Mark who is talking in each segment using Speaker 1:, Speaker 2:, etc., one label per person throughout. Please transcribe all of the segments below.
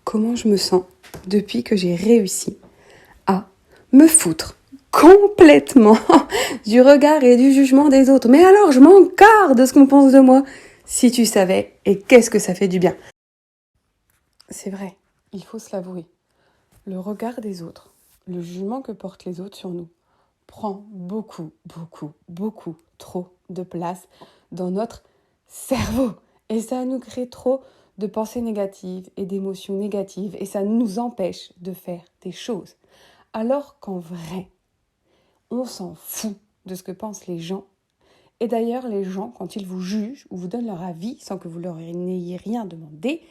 Speaker 1: comment je me sens depuis que j'ai réussi à me foutre complètement du regard et du jugement des autres. Mais alors, je m'en carre de ce qu'on pense de moi. Si tu savais, et qu'est-ce que ça fait du bien. C'est vrai, il faut se l'avouer. Le regard des autres, le jugement que portent les autres sur nous, prend beaucoup trop de place dans notre cerveau. Et ça nous crée trop de pensées négatives et d'émotions négatives et ça nous empêche de faire des choses. Alors qu'en vrai, on s'en fout de ce que pensent les gens. Et d'ailleurs, les gens, quand ils vous jugent ou vous donnent leur avis sans que vous leur n'ayez rien demandé,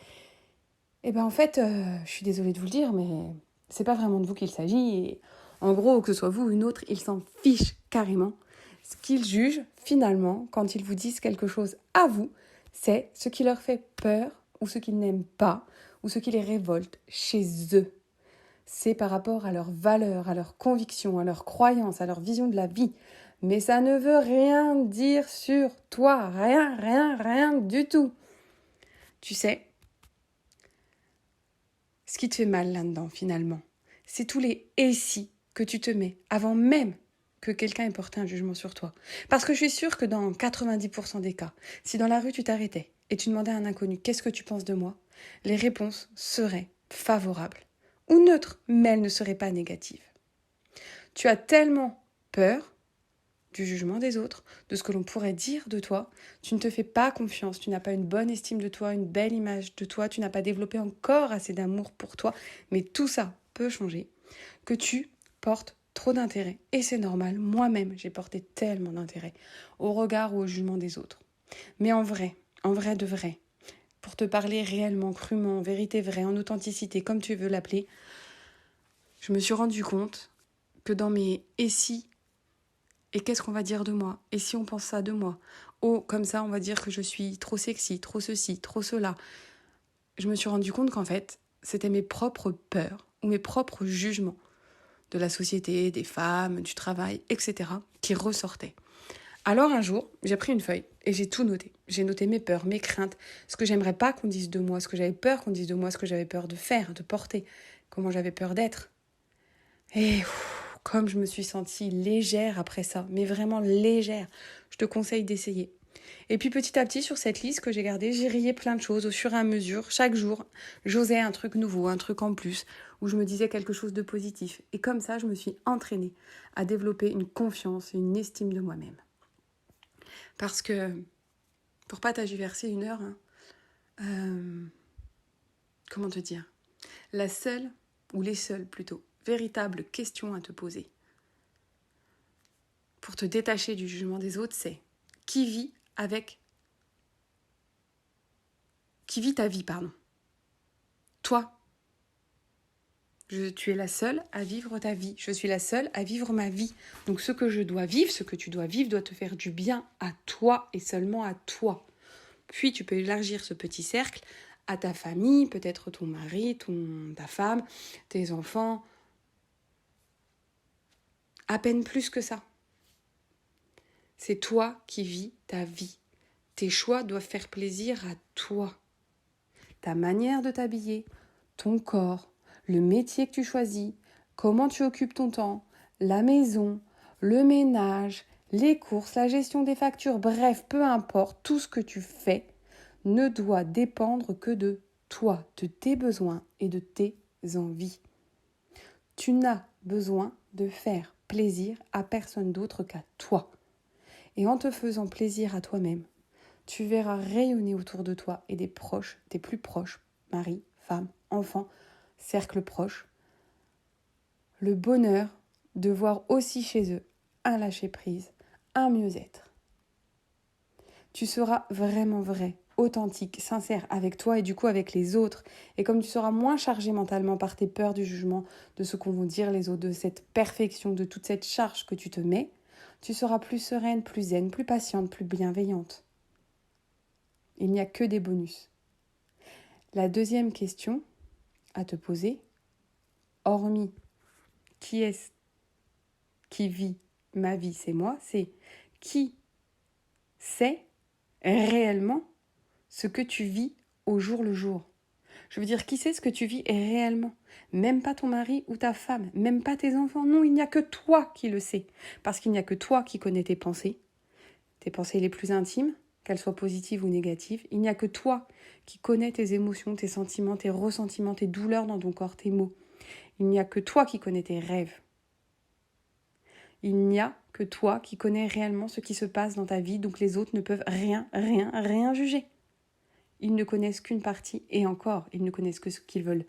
Speaker 1: eh ben en fait, je suis désolée de vous le dire, mais c'est pas vraiment de vous qu'il s'agit. Et en gros, que ce soit vous ou une autre, ils s'en fichent carrément. Ce qu'ils jugent, finalement, quand ils vous disent quelque chose à vous, c'est ce qui leur fait peur ou ce qu'ils n'aiment pas ou ce qui les révolte chez eux. C'est par rapport à leurs valeurs, à leurs convictions, à leurs croyances, à leur vision de la vie. Mais ça ne veut rien dire sur toi. Rien du tout. Tu sais, ce qui te fait mal là-dedans, finalement, c'est tous les « et si » que tu te mets avant même que quelqu'un ait porté un jugement sur toi. Parce que je suis sûre que dans 90% des cas, si dans la rue tu t'arrêtais et tu demandais à un inconnu « qu'est-ce que tu penses de moi ?», les réponses seraient favorables ou neutres, mais elles ne seraient pas négatives. Tu as tellement peur du jugement des autres, de ce que l'on pourrait dire de toi, tu ne te fais pas confiance, tu n'as pas une bonne estime de toi, une belle image de toi, tu n'as pas développé encore assez d'amour pour toi, mais tout ça peut changer, que tu portes trop d'intérêt. Et c'est normal, moi-même, j'ai porté tellement d'intérêt au regard ou au jugement des autres. Mais en vrai de vrai, pour te parler réellement, crûment, en vérité vraie, en authenticité, comme tu veux l'appeler, je me suis rendu compte que dans mes « et si » et qu'est-ce qu'on va dire de moi ? Et si on pense ça de moi ? Oh, comme ça, on va dire que je suis trop sexy, trop ceci, trop cela. Je me suis rendu compte qu'en fait, c'était mes propres peurs ou mes propres jugements de la société, des femmes, du travail, etc. qui ressortaient. Alors un jour, j'ai pris une feuille et j'ai tout noté. J'ai noté mes peurs, mes craintes, ce que j'aimerais pas qu'on dise de moi, ce que j'avais peur qu'on dise de moi, ce que j'avais peur de faire, de porter, comment j'avais peur d'être. Et comme je me suis sentie légère après ça, mais vraiment légère, je te conseille d'essayer. Et puis petit à petit, sur cette liste que j'ai gardée, j'ai rayé plein de choses au fur et à mesure. Chaque jour, j'osais un truc nouveau, un truc en plus, où je me disais quelque chose de positif. Et comme ça, je me suis entraînée à développer une confiance et une estime de moi-même. Parce que, pour pas t'agiverser une heure, comment te dire ? La seule, ou les seules plutôt, véritable question à te poser pour te détacher du jugement des autres, c'est qui vit ta vie, Toi. Tu es la seule à vivre ta vie. Je suis la seule à vivre ma vie. Donc ce que je dois vivre, ce que tu dois vivre, doit te faire du bien à toi et seulement à toi. Puis tu peux élargir ce petit cercle à ta famille, peut-être ton mari, ta femme, tes enfants. À peine plus que ça. C'est toi qui vis ta vie. Tes choix doivent faire plaisir à toi. Ta manière de t'habiller, ton corps, le métier que tu choisis, comment tu occupes ton temps, la maison, le ménage, les courses, la gestion des factures, bref, peu importe, tout ce que tu fais ne doit dépendre que de toi, de tes besoins et de tes envies. Tu n'as besoin de faire plaisir à personne d'autre qu'à toi. Et en te faisant plaisir à toi-même, tu verras rayonner autour de toi et des proches, tes plus proches, mari, femme, enfant, cercle proche, le bonheur de voir aussi chez eux un lâcher-prise, un mieux-être. Tu seras vraiment vrai, authentique, sincère avec toi et du coup avec les autres. Et comme tu seras moins chargé mentalement par tes peurs du jugement, de ce qu'on vont dire les autres, de cette perfection, de toute cette charge que tu te mets, tu seras plus sereine, plus zen, plus patiente, plus bienveillante. Il n'y a que des bonus. La deuxième question à te poser, hormis qui est-ce qui vit ma vie, c'est moi, c'est qui sait réellement ce que tu vis au jour le jour. Je veux dire, qui sait ce que tu vis réellement? Même pas ton mari ou ta femme, même pas tes enfants. Non, il n'y a que toi qui le sais. Parce qu'il n'y a que toi qui connais tes pensées les plus intimes, qu'elles soient positives ou négatives. Il n'y a que toi qui connais tes émotions, tes sentiments, tes ressentiments, tes douleurs dans ton corps, tes mots. Il n'y a que toi qui connais tes rêves. Il n'y a que toi qui connais réellement ce qui se passe dans ta vie, donc les autres ne peuvent rien juger. Ils ne connaissent qu'une partie, et encore, ils ne connaissent que ce qu'ils veulent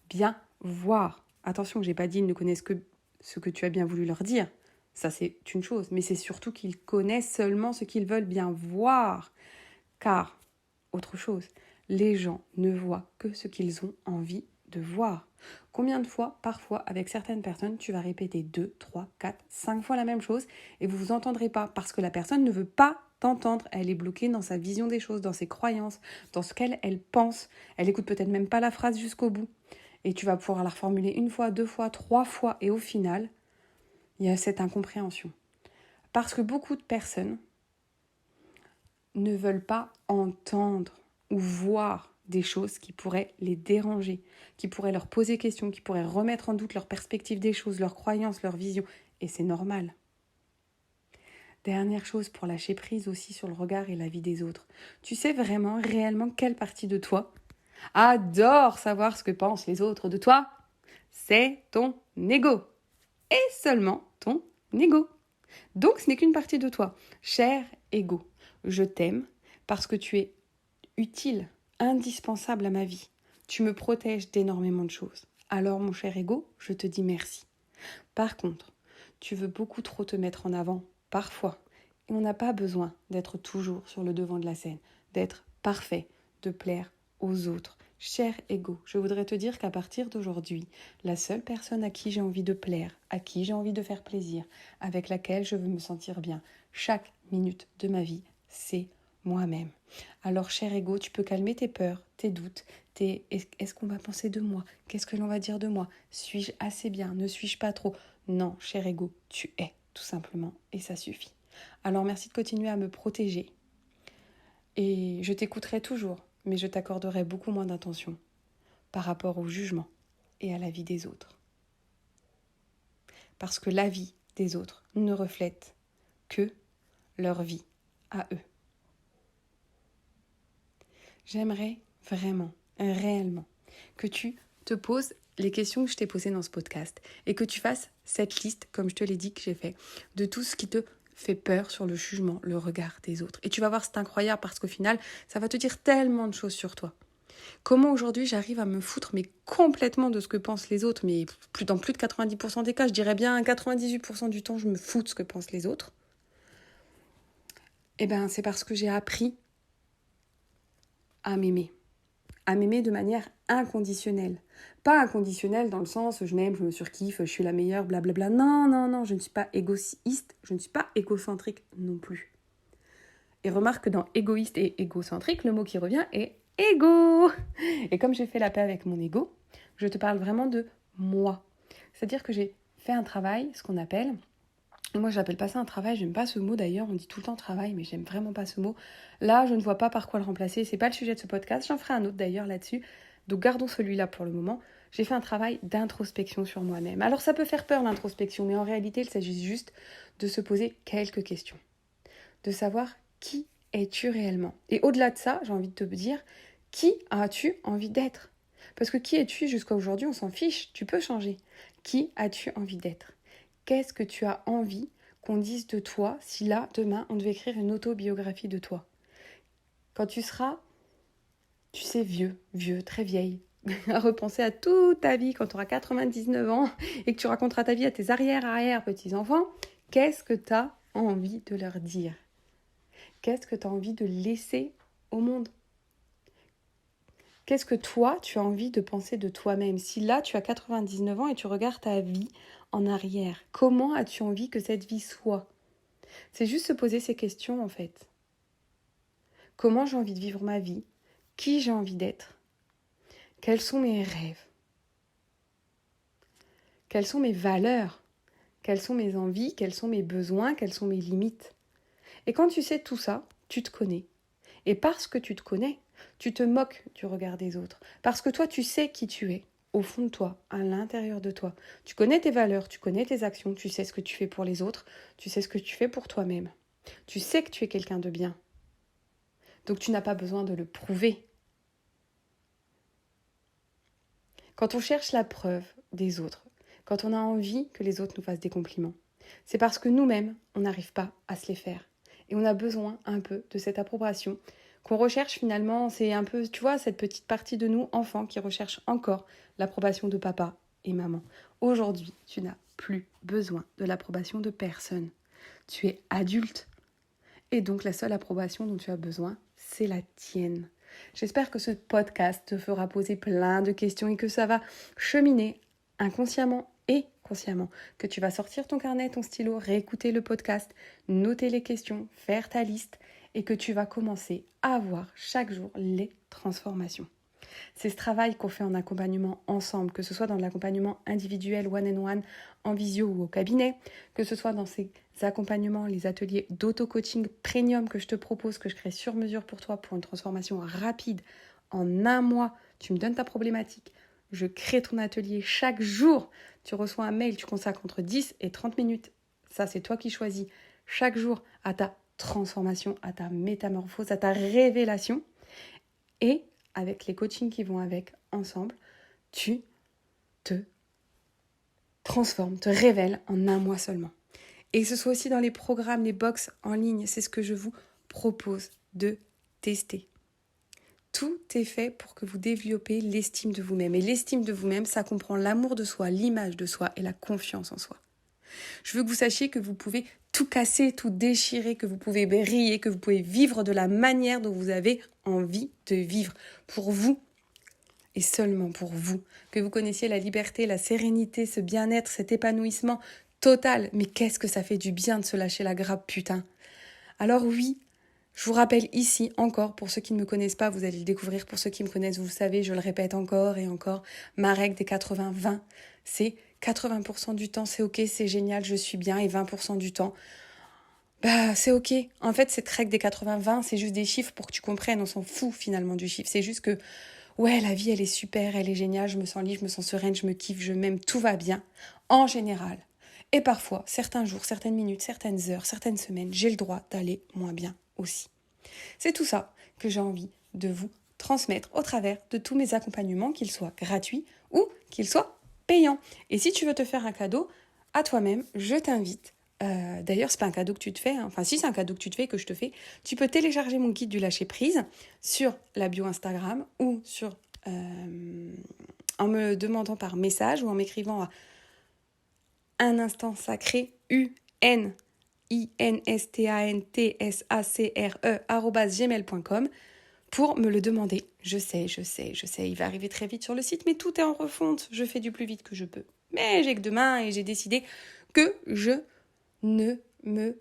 Speaker 1: bien voir. Attention, j'ai pas dit ils ne connaissent que ce que tu as bien voulu leur dire. Ça, c'est une chose. Mais c'est surtout qu'ils connaissent seulement ce qu'ils veulent bien voir. Car, autre chose, les gens ne voient que ce qu'ils ont envie de voir. Combien de fois, parfois, avec certaines personnes, tu vas répéter 2, 3, 4, 5 fois la même chose et vous vous entendrez pas parce que la personne ne veut pas t'entendre. Elle est bloquée dans sa vision des choses, dans ses croyances, dans ce qu'elle pense. Elle écoute peut-être même pas la phrase jusqu'au bout. Et tu vas pouvoir la reformuler 1 fois, 2 fois, 3 fois et au final, il y a cette incompréhension. Parce que beaucoup de personnes ne veulent pas entendre ou voir des choses qui pourraient les déranger, qui pourraient leur poser question, qui pourraient remettre en doute leur perspective des choses, leurs croyances, leur vision. Et c'est normal. Dernière chose pour lâcher prise aussi sur le regard et la vie des autres. Tu sais vraiment, réellement, quelle partie de toi adore savoir ce que pensent les autres de toi? C'est ton ego. Et seulement ton ego. Donc ce n'est qu'une partie de toi. Cher ego, je t'aime parce que tu es utile, indispensable à ma vie. Tu me protèges d'énormément de choses. Alors mon cher ego, je te dis merci. Par contre, tu veux beaucoup trop te mettre en avant, parfois. Et on n'a pas besoin d'être toujours sur le devant de la scène, d'être parfait, de plaire aux autres. Cher ego, je voudrais te dire qu'à partir d'aujourd'hui, la seule personne à qui j'ai envie de plaire, à qui j'ai envie de faire plaisir, avec laquelle je veux me sentir bien, chaque minute de ma vie, c'est moi-même. Alors, cher ego, tu peux calmer tes peurs, tes doutes, est-ce qu'on va penser de moi? Qu'est-ce que l'on va dire de moi? Suis-je assez bien? Ne suis-je pas trop? Non, cher ego, tu es, tout simplement, et ça suffit. Alors, merci de continuer à me protéger. Et je t'écouterai toujours, mais je t'accorderai beaucoup moins d'attention par rapport au jugement et à la vie des autres. Parce que la vie des autres ne reflète que leur vie à eux. J'aimerais vraiment, réellement, que tu te poses les questions que je t'ai posées dans ce podcast et que tu fasses cette liste, comme je te l'ai dit que j'ai fait, de tout ce qui te fait peur sur le jugement, le regard des autres. Et tu vas voir, c'est incroyable parce qu'au final, ça va te dire tellement de choses sur toi. Comment aujourd'hui j'arrive à me foutre mais complètement de ce que pensent les autres, mais dans plus de 90% des cas, je dirais bien 98% du temps, je me fous de ce que pensent les autres. Eh bien, c'est parce que j'ai appris à m'aimer de manière inconditionnelle. Pas inconditionnelle dans le sens je m'aime, je me surkiffe, je suis la meilleure, blablabla. Non, je ne suis pas égoïste, je ne suis pas égocentrique non plus. Et remarque que dans égoïste et égocentrique, le mot qui revient est égo. Et comme j'ai fait la paix avec mon ego, je te parle vraiment de moi. C'est-à-dire que j'ai fait un travail, ce qu'on appelle, et moi j'appelle pas ça un travail, j'aime pas ce mot d'ailleurs, on dit tout le temps travail, mais j'aime vraiment pas ce mot. Là, je ne vois pas par quoi le remplacer, c'est pas le sujet de ce podcast, j'en ferai un autre d'ailleurs là-dessus, donc gardons celui-là pour le moment. J'ai fait un travail d'introspection sur moi-même. Alors ça peut faire peur l'introspection, mais en réalité il s'agit juste de se poser quelques questions, de savoir qui es-tu réellement. Et au-delà de ça, j'ai envie de te dire, qui as-tu envie d'être? Parce que qui es-tu jusqu'à aujourd'hui, on s'en fiche, tu peux changer. Qui as-tu envie d'être? Qu'est-ce que tu as envie qu'on dise de toi si là, demain, on devait écrire une autobiographie de toi? Quand tu seras, tu sais, vieux, très vieille, à repenser à toute ta vie quand tu auras 99 ans et que tu raconteras ta vie à tes arrière-petits-enfants, qu'est-ce que tu as envie de leur dire? Qu'est-ce que tu as envie de laisser au monde? Qu'est-ce que toi, tu as envie de penser de toi-même? Si là, tu as 99 ans et tu regardes ta vie en arrière, comment as-tu envie que cette vie soit? C'est juste se poser ces questions, en fait. Comment j'ai envie de vivre ma vie? Qui j'ai envie d'être? Quels sont mes rêves? Quelles sont mes valeurs? Quelles sont mes envies? Quels sont mes besoins? Quelles sont mes limites? Et quand tu sais tout ça, tu te connais. Et parce que tu te connais, Tu te moques du regard des autres. Parce que toi, tu sais qui tu es, au fond de toi, à l'intérieur de toi. Tu connais tes valeurs, tu connais tes actions, tu sais ce que tu fais pour les autres, tu sais ce que tu fais pour toi-même. Tu sais que tu es quelqu'un de bien. Donc tu n'as pas besoin de le prouver. Quand on cherche la preuve des autres, quand on a envie que les autres nous fassent des compliments, c'est parce que nous-mêmes, on n'arrive pas à se les faire. Et on a besoin un peu de cette approbation qu'on recherche finalement. C'est un peu, tu vois, cette petite partie de nous, enfants, qui recherche encore l'approbation de papa et maman. Aujourd'hui, tu n'as plus besoin de l'approbation de personne. Tu es adulte. Et donc, la seule approbation dont tu as besoin, c'est la tienne. J'espère que ce podcast te fera poser plein de questions et que ça va cheminer inconsciemment et consciemment. Que tu vas sortir ton carnet, ton stylo, réécouter le podcast, noter les questions, faire ta liste et que tu vas commencer à voir chaque jour les transformations. C'est ce travail qu'on fait en accompagnement ensemble, que ce soit dans l'accompagnement individuel, one-on-one, en visio ou au cabinet, que ce soit dans ces accompagnements, les ateliers d'auto-coaching premium que je te propose, que je crée sur mesure pour toi pour une transformation rapide. En un mois, tu me donnes ta problématique, je crée ton atelier chaque jour. Tu reçois un mail, tu consacres entre 10 et 30 minutes. Ça, c'est toi qui choisis chaque jour à ta transformation, à ta métamorphose, à ta révélation. Et avec les coachings qui vont avec ensemble, tu te transformes, te révèles en un mois seulement. Et que ce soit aussi dans les programmes, les box en ligne, c'est ce que je vous propose de tester. Tout est fait pour que vous développiez l'estime de vous-même. Et l'estime de vous-même, ça comprend l'amour de soi, l'image de soi et la confiance en soi. Je veux que vous sachiez que vous pouvez tout casser, tout déchirer, que vous pouvez briller, que vous pouvez vivre de la manière dont vous avez envie de vivre. Pour vous et seulement pour vous. Que vous connaissiez la liberté, la sérénité, ce bien-être, cet épanouissement total. Mais qu'est-ce que ça fait du bien de se lâcher la grappe, putain. Alors oui, je vous rappelle ici encore, pour ceux qui ne me connaissent pas, vous allez le découvrir. Pour ceux qui me connaissent, vous le savez, je le répète encore et encore. Ma règle des 80-20, c'est 80% du temps, c'est ok, c'est génial, je suis bien. Et 20% du temps, bah c'est ok. En fait, cette règle des 80-20, c'est juste des chiffres pour que tu comprennes. On s'en fout finalement du chiffre. C'est juste que, ouais, la vie, elle est super, elle est géniale. Je me sens libre, je me sens sereine, je me kiffe, je m'aime, tout va bien. En général. Et parfois, certains jours, certaines minutes, certaines heures, certaines semaines, j'ai le droit d'aller moins bien aussi. C'est tout ça que j'ai envie de vous transmettre au travers de tous mes accompagnements, qu'ils soient gratuits ou qu'ils soient payants. Et si tu veux te faire un cadeau à toi-même, je t'invite. D'ailleurs, c'est pas un cadeau que tu te fais. Enfin, si c'est un cadeau que tu te fais, que je te fais, tu peux télécharger mon guide du lâcher prise sur la bio Instagram ou sur en me demandant par message ou en m'écrivant à un instant sacré instantsacre@gmail.com pour me le demander. Je sais, il va arriver très vite sur le site, mais tout est en refonte. Je fais du plus vite que je peux. Mais j'ai que demain et j'ai décidé que je ne me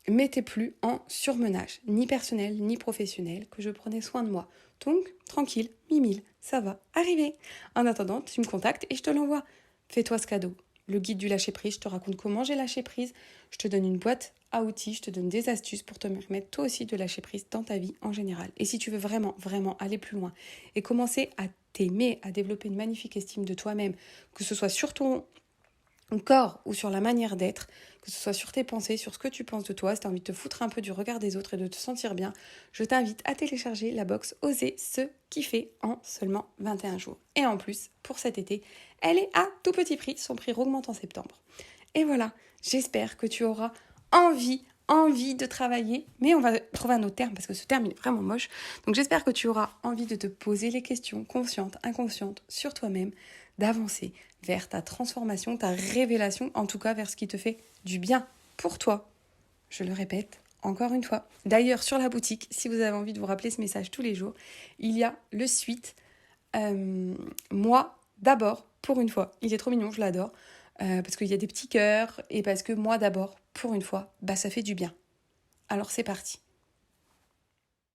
Speaker 1: mettais plus en surmenage, ni personnel, ni professionnel, que je prenais soin de moi. Donc, tranquille, mimile, ça va arriver. En attendant, tu me contactes et je te l'envoie. Fais-toi ce cadeau. Le guide du lâcher-prise, je te raconte comment j'ai lâché prise, je te donne une boîte à outils, je te donne des astuces pour te permettre toi aussi de lâcher prise dans ta vie en général. Et si tu veux vraiment, vraiment aller plus loin et commencer à t'aimer, à développer une magnifique estime de toi-même, que ce soit sur ton corps ou sur la manière d'être, que ce soit sur tes pensées, sur ce que tu penses de toi, si tu as envie de te foutre un peu du regard des autres et de te sentir bien, je t'invite à télécharger la box Oser se kiffer en seulement 21 jours. Et en plus, pour cet été, elle est à tout petit prix, son prix augmente en septembre. Et voilà, j'espère que tu auras envie de travailler, mais on va trouver un autre terme parce que ce terme il est vraiment moche. Donc j'espère que tu auras envie de te poser les questions conscientes, inconscientes sur toi-même, d'avancer vers ta transformation, ta révélation, en tout cas vers ce qui te fait du bien pour toi. Je le répète encore une fois. D'ailleurs, sur la boutique, si vous avez envie de vous rappeler ce message tous les jours, il y a le suite moi d'abord pour une fois. Il est trop mignon, je l'adore. Parce qu'il y a des petits cœurs et parce que moi d'abord, pour une fois, ça fait du bien. Alors c'est parti.